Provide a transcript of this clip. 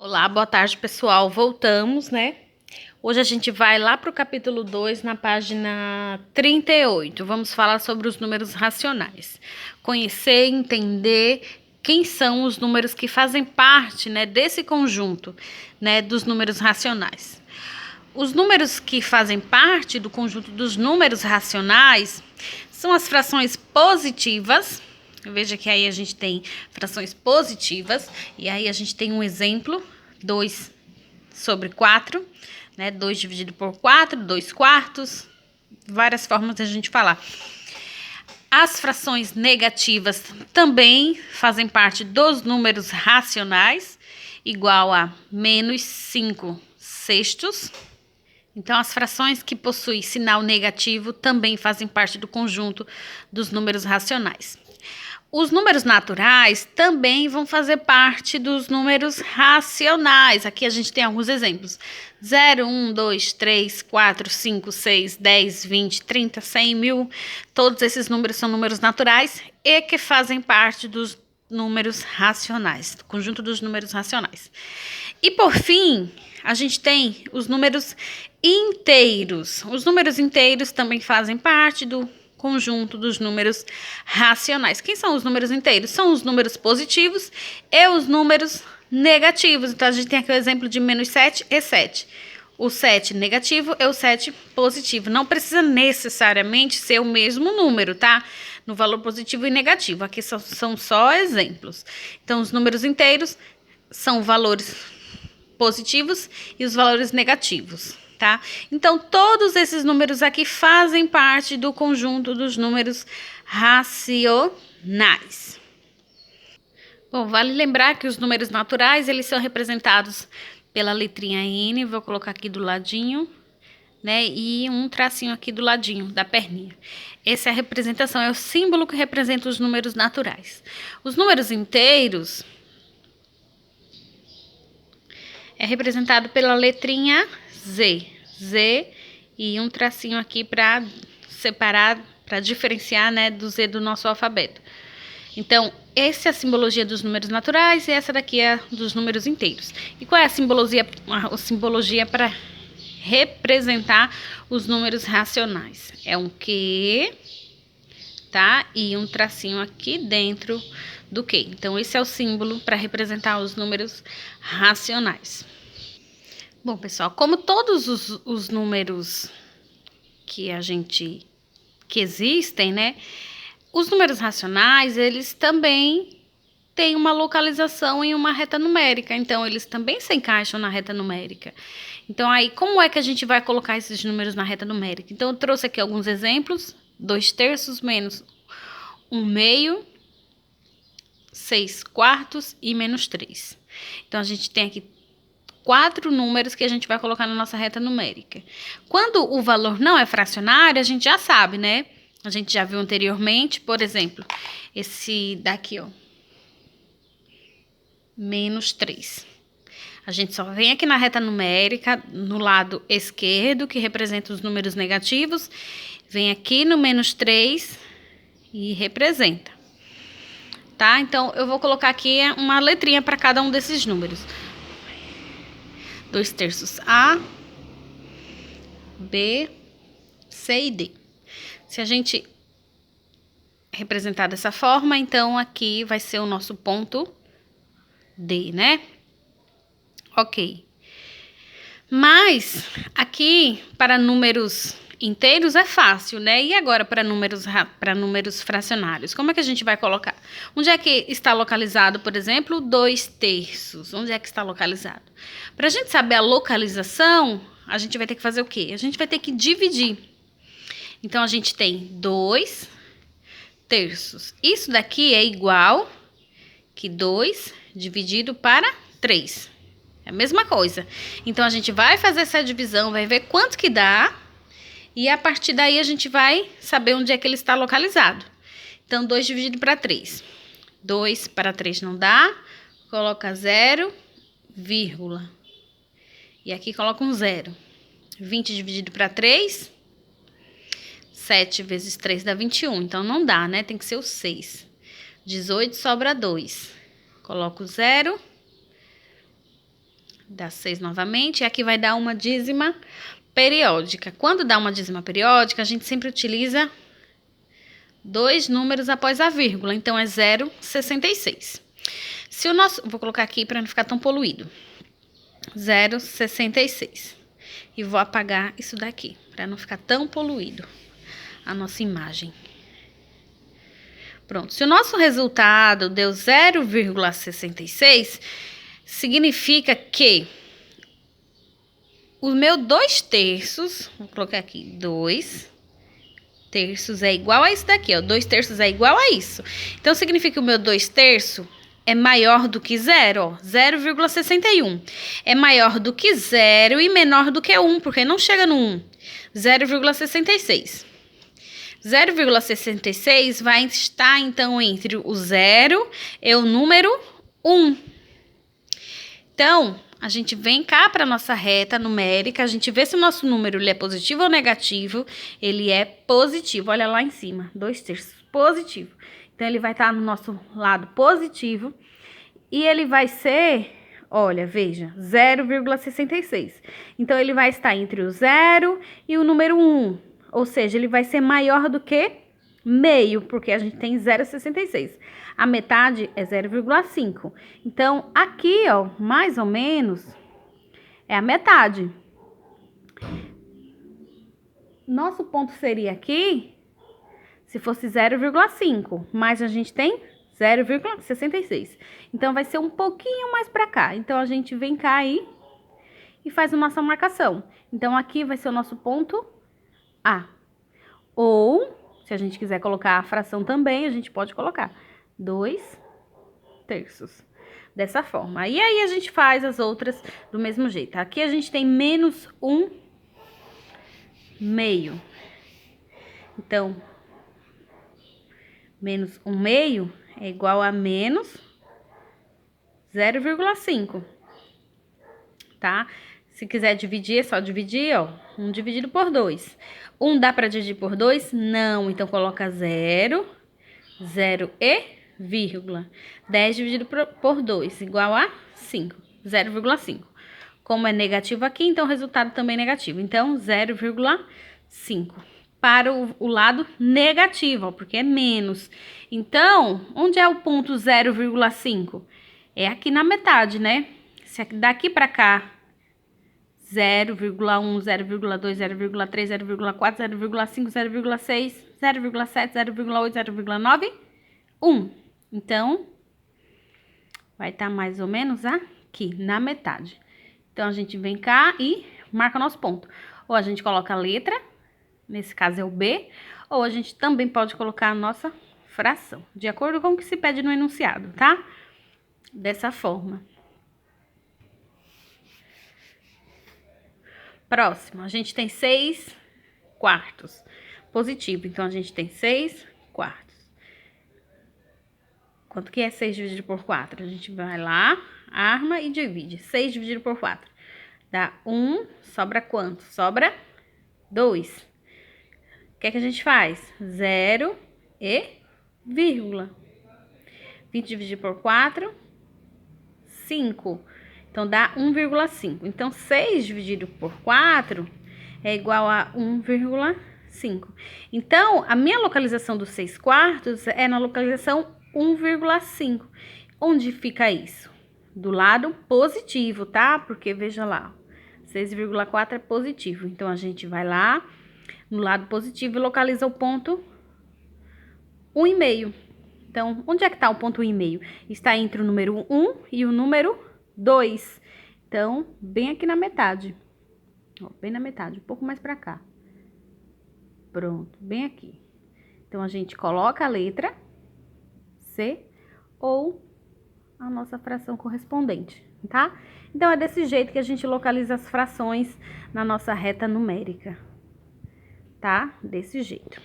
Olá, boa tarde, pessoal. Voltamos, né? Hoje a gente vai lá para o capítulo 2, na página 38. Vamos falar sobre os números racionais. Conhecer, entender quem são os números que fazem parte, né, desse conjunto, né, dos números racionais. Os números que fazem parte do conjunto dos números racionais são as frações positivas. Veja que aí a gente tem frações positivas, e aí a gente tem um exemplo, 2/4, né? 2 dividido por 4, 2 quartos, várias formas de a gente falar. As frações negativas também fazem parte dos números racionais, igual a menos 5 sextos. Então, as frações que possuem sinal negativo também fazem parte do conjunto dos números racionais. Os números naturais também vão fazer parte dos números racionais. Aqui a gente tem alguns exemplos. 0, 1, 2, 3, 4, 5, 6, 10, 20, 30, 100, 1000. Todos esses números são números naturais e que fazem parte dos números racionais, do conjunto dos números racionais. E por fim, a gente tem os números inteiros. Os números inteiros também fazem parte do conjunto dos números racionais. Quem são os números inteiros? São os números positivos e os números negativos. Então, a gente tem aqui o exemplo de menos 7 e 7. O 7 negativo e o 7 positivo. Não precisa necessariamente ser o mesmo número, tá? No valor positivo e negativo. Aqui são só exemplos. Então, os números inteiros são valores positivos e os valores negativos, tá? Então, todos esses números aqui fazem parte do conjunto dos números racionais. Bom, vale lembrar que os números naturais, eles são representados pela letrinha N, vou colocar aqui do ladinho, né? E um tracinho aqui do ladinho da perninha. Essa é a representação, é o símbolo que representa os números naturais. Os números inteiros é representado pela letrinha Z. Z e um tracinho aqui para separar, para diferenciar, né, do Z do nosso alfabeto. Então, essa é a simbologia dos números naturais e essa daqui é dos números inteiros. E qual é a simbologia para representar os números racionais? É um Q, tá? E um tracinho aqui dentro do Q. Então, esse é o símbolo para representar os números racionais. Bom, pessoal, como todos os números que existem, né? Os números racionais, eles também têm uma localização em uma reta numérica. Então, eles também se encaixam na reta numérica. Então, aí, como é que a gente vai colocar esses números na reta numérica? Então, eu trouxe aqui alguns exemplos. 2/3 menos 1/2, 6 quartos e menos 3. Então, a gente tem aqui 4 números que a gente vai colocar na nossa reta numérica. Quando o valor não é fracionário, a gente já sabe, né? A gente já viu anteriormente, por exemplo, esse daqui, ó, menos 3. A gente só vem aqui na reta numérica, no lado esquerdo, que representa os números negativos, vem aqui no menos 3 e representa. Tá? Então, eu vou colocar aqui uma letrinha para cada um desses números. 2/3 A, B, C e D. Se a gente representar dessa forma, então aqui vai ser o nosso ponto D, né? Ok. Mas aqui, para números inteiros é fácil, né? E agora para números fracionários? Como é que a gente vai colocar? Onde é que está localizado, por exemplo, 2/3? Onde é que está localizado? Para a gente saber a localização, a gente vai ter que fazer o quê? A gente vai ter que dividir. Então, a gente tem 2/3. Isso daqui é igual que 2 dividido para 3. É a mesma coisa. Então, a gente vai fazer essa divisão, vai ver quanto que dá. E a partir daí, a gente vai saber onde é que ele está localizado. Então, 2 dividido para 3. 2 para 3 não dá. Coloca 0, vírgula. E aqui coloca um 0. 20 dividido para 3. 7 vezes 3 dá 21. Então, não dá, né? Tem que ser o 6. 18 sobra 2. Coloco 0. Dá 6 novamente, e aqui vai dar uma dízima periódica. Quando dá uma dízima periódica, a gente sempre utiliza 2 números após a vírgula, então é 0,66. Se o nosso, vou colocar aqui para não ficar tão poluído. 0,66. E vou apagar isso daqui, para não ficar tão poluído a nossa imagem. Pronto, se o nosso resultado deu 0,66, significa que o meu 2/3, vou colocar aqui, 2/3 é igual a isso daqui, ó. 2/3 é igual a isso. Então, significa que o meu 2/3 é maior do que 0, ó. 0,61. É maior do que 0 e menor do que 1, porque não chega no 1. 0,66. 0,66 vai estar, então, entre o 0 e o número 1. Então, a gente vem cá para a nossa reta numérica, a gente vê se o nosso número ele é positivo ou negativo. Ele é positivo, olha lá em cima, 2/3, positivo. Então, ele vai estar no nosso lado positivo e ele vai ser, olha, veja, 0,66. Então, ele vai estar entre o 0 e o número 1, ou seja, ele vai ser maior do que meio, porque a gente tem 0,66. A metade é 0,5. Então, aqui, ó, mais ou menos, é a metade. Nosso ponto seria aqui, se fosse 0,5, mas a gente tem 0,66. Então, vai ser um pouquinho mais pra cá. Então, a gente vem cá aí e faz a nossa marcação. Então, aqui vai ser o nosso ponto A. Ou, se a gente quiser colocar a fração também, a gente pode colocar 2/3. Dessa forma. E aí, a gente faz as outras do mesmo jeito. Aqui, a gente tem menos 1/2. Então, menos 1/2 é igual a menos 0,5. Tá? Se quiser dividir, é só dividir, ó. 1 dividido por 2. 1 dá para dividir por 2? Não. Então, coloca 0, 0 e vírgula. 10 dividido por 2, igual a 5. 0,5. Como é negativo aqui, então o resultado também é negativo. Então, 0,5. Para o lado negativo, ó, porque é menos. Então, onde é o ponto 0,5? É aqui na metade, né? Se daqui para cá, 0,1, 0,2, 0,3, 0,4, 0,5, 0,6, 0,7, 0,8, 0,9, 1. Então, vai estar mais ou menos aqui, na metade. Então, a gente vem cá e marca nosso ponto. Ou a gente coloca a letra, nesse caso é o B, ou a gente também pode colocar a nossa fração, de acordo com o que se pede no enunciado, tá? Dessa forma. Próximo, a gente tem 6/4 positivo, então a gente tem 6/4. Quanto que é 6 dividido por 4? A gente vai lá, arma e divide. 6 dividido por 4 dá 1, sobra quanto? Sobra 2. O que é que a gente faz? 0 e vírgula. 20 dividido por 4, 5. Então, dá 1,5. Então, 6 dividido por 4 é igual a 1,5. Então, a minha localização dos 6/4 é na localização 1,5. Onde fica isso? Do lado positivo, tá? Porque, veja lá, 6,4 é positivo. Então, a gente vai lá no lado positivo e localiza o ponto 1,5. Então, onde é que tá o ponto 1,5? Está entre o número 1 e o número 2. Então, bem aqui na metade. Ó, bem na metade, um pouco mais pra cá. Pronto, bem aqui. Então, a gente coloca a letra C ou a nossa fração correspondente, tá? Então, é desse jeito que a gente localiza as frações na nossa reta numérica, tá? Desse jeito.